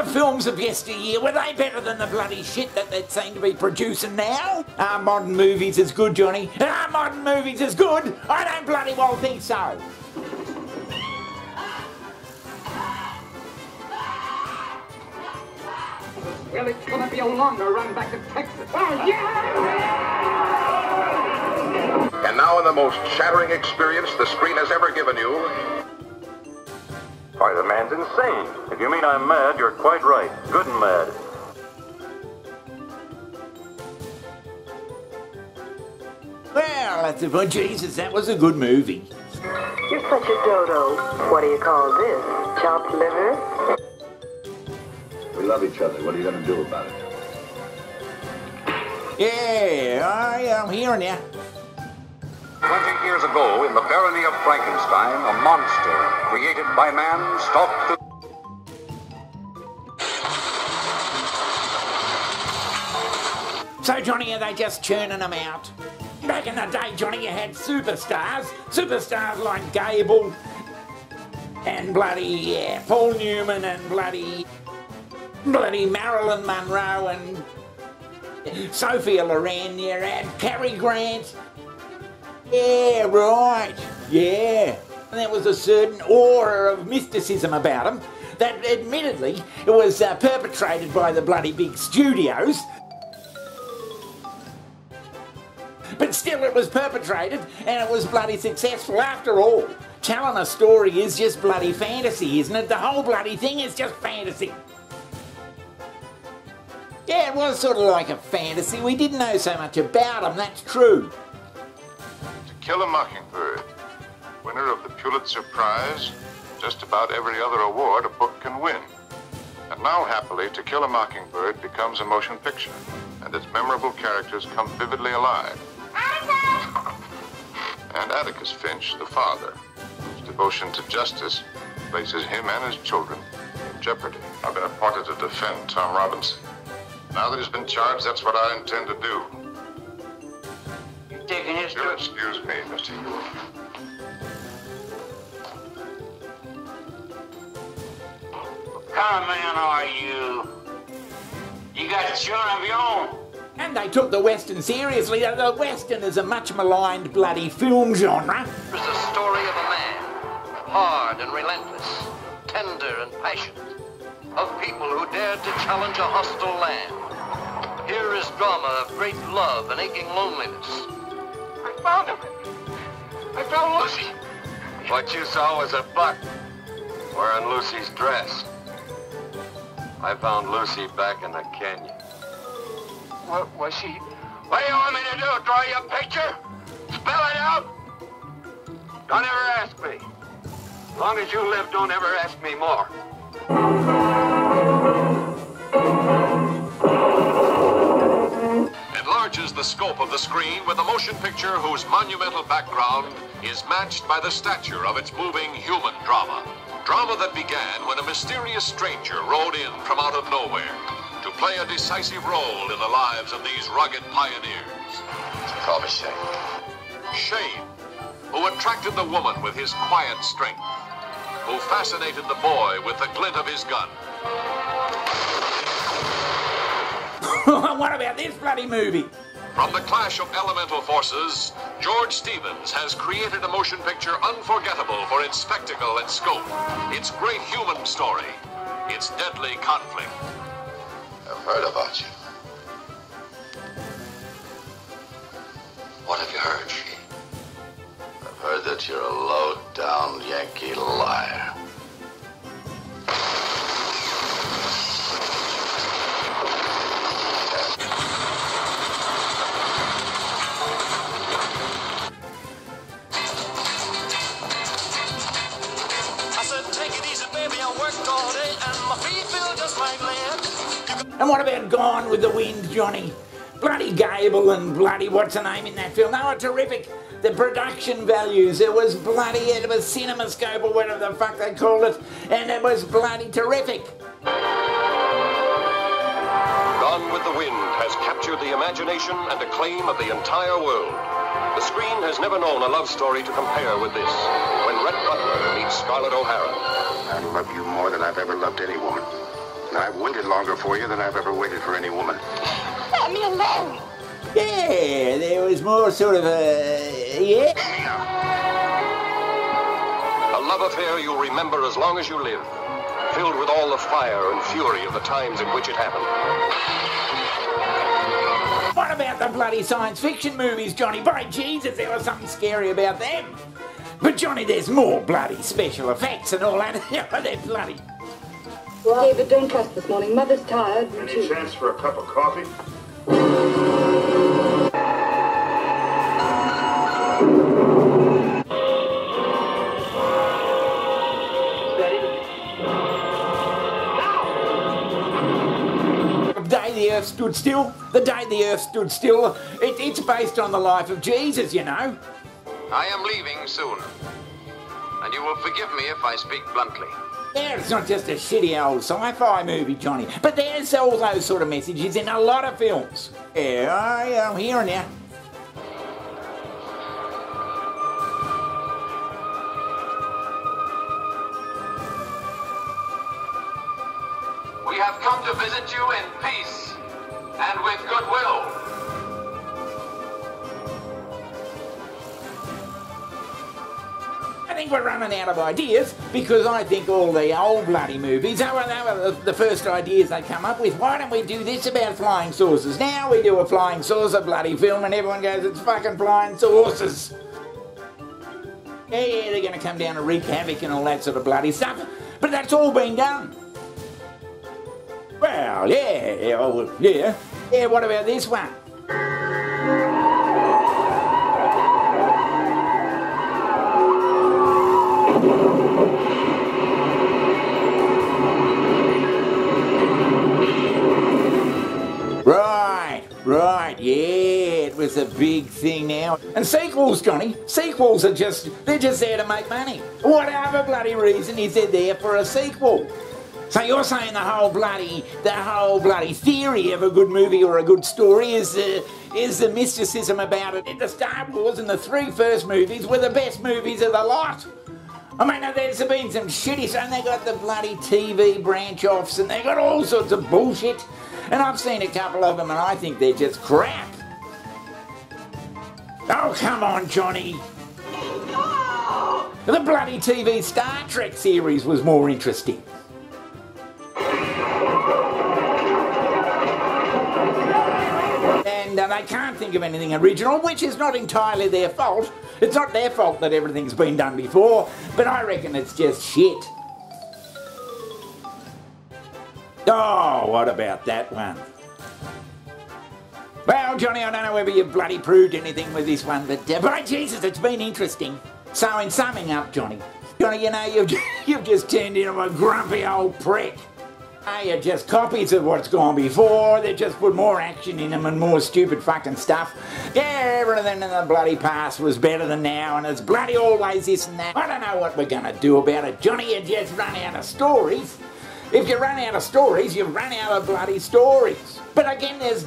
films of yesteryear, were they better than the bloody shit that they seem to be producing now? Are modern movies as good, Johnny? Are modern movies as good? I don't bloody well think so. Well, it's gonna be a longer run back to Texas. Oh, yeah! And now in the most shattering experience the screen has ever given you. Why, the man's insane. If you mean I'm mad, you're quite right. Good and mad. Well, that's a Jesus, that was a good movie. You're such a dodo. What do you call this? Chopped liver? We love each other. What are you going to do about it? Yeah, I'm hearing ya. 20 years ago, in the barony of Frankenstein, a monster created by man stalked the... So, Johnny, are they just churning them out? Back in the day, Johnny, you had superstars like Gable and bloody Paul Newman and bloody Marilyn Monroe and Sophia Loren. You had Cary Grant. Yeah, right. Yeah. And there was a certain aura of mysticism about them that, admittedly, it was perpetrated by the bloody big studios. But still, it was perpetrated, and it was bloody successful after all. Telling a story is just bloody fantasy, isn't it? The whole bloody thing is just fantasy. Yeah, it was sort of like a fantasy. We didn't know so much about them, that's true. To Kill a Mockingbird, winner of the Pulitzer Prize, just about every other award a book can win. And now, happily, To Kill a Mockingbird becomes a motion picture, and its memorable characters come vividly alive. And Atticus Finch, the father, whose devotion to justice places him and his children in jeopardy. I've been appointed to defend Tom Robinson. Now that he's been charged, that's what I intend to do. You taking his... You'll excuse me, Mr. Ewell. What kind of man are you? You got children of your own. And they took the Western seriously. The Western is a much maligned bloody film genre. It's the story of a man, hard and relentless, tender and passionate, of people who dared to challenge a hostile land. Here is drama of great love and aching loneliness. I found him. I found Lucy. What you saw was a buck wearing Lucy's dress. I found Lucy back in the canyon. What was she? What do you want me to do? Draw you a picture? Spell it out? Don't ever ask me. As long as you live, don't ever ask me more. Enlarges the scope of the screen with a motion picture whose monumental background is matched by the stature of its moving human drama. Drama that began when a mysterious stranger rode in from out of nowhere to play a decisive role in the lives of these rugged pioneers. Call me Shane. Shane, who attracted the woman with his quiet strength, who fascinated the boy with the glint of his gun. What about this bloody movie? From the clash of elemental forces, George Stevens has created a motion picture unforgettable for its spectacle and scope, its great human story, its deadly conflict. I've heard about you. What have you heard, Shane? I've heard that you're a low-down Yankee liar. And what about Gone with the Wind, Johnny? Bloody Gable and bloody what's her name in that film? They were terrific. The production values, it was CinemaScope or whatever the fuck they called it, and it was bloody terrific. Gone with the Wind has captured the imagination and acclaim of the entire world. The screen has never known a love story to compare with this. When Rhett Butler meets Scarlett O'Hara. I love you more than I've ever loved any woman. I've waited longer for you than I've ever waited for any woman. Let me alone. Yeah, there was more sort of a... yeah. A love affair you'll remember as long as you live, filled with all the fire and fury of the times in which it happened. What about the bloody science fiction movies, Johnny? By Jesus, there was something scary about them. But Johnny, there's more bloody special effects and all that. They're bloody... David, don't trust this morning. Mother's tired. Any chance for a cup of coffee? The day the earth stood still, the day the earth stood still, it's based on the life of Jesus, you know. I am leaving soon, and you will forgive me if I speak bluntly. Yeah, it's not just a shitty old sci-fi movie, Johnny, but there's all those sort of messages in a lot of films. Yeah, I'm hearing you. We have come to visit you in peace and with goodwill. I think we're running out of ideas because I think all the old bloody movies, they were the first ideas they come up with. Why don't we do this about flying saucers? Now we do a flying saucer bloody film and everyone goes, it's fucking flying saucers. Yeah, they're going to come down and wreak havoc and all that sort of bloody stuff. But that's all been done. Well, yeah. Yeah, what about this one? Right, yeah, it was a big thing now. And sequels, Johnny, sequels are they're just there to make money. Whatever bloody reason is they're there for a sequel. So you're saying the whole bloody theory of a good movie or a good story is the mysticism about it. The Star Wars and the 3 first movies were the best movies of the lot. I mean, there's been some shitty stuff, and they got the bloody TV branch-offs, and they got all sorts of bullshit. And I've seen a couple of them, and I think they're just crap. Oh, come on, Johnny. The bloody TV Star Trek series was more interesting. And they can't think of anything original, which is not entirely their fault. It's not their fault that everything's been done before, but I reckon it's just shit. Oh, what about that one? Well, Johnny, I don't know whether you've bloody proved anything with this one, but by Jesus, it's been interesting. So in summing up, Johnny, you know, you've just turned into a grumpy old prick. You're just copies of what's gone before. They've just put more action in them and more stupid fucking stuff. Yeah, everything in the bloody past was better than now, and it's bloody always this and that. I don't know what we're going to do about it, Johnny. You just run out of stories. If you run out of stories, you run out of bloody stories. But again, there's...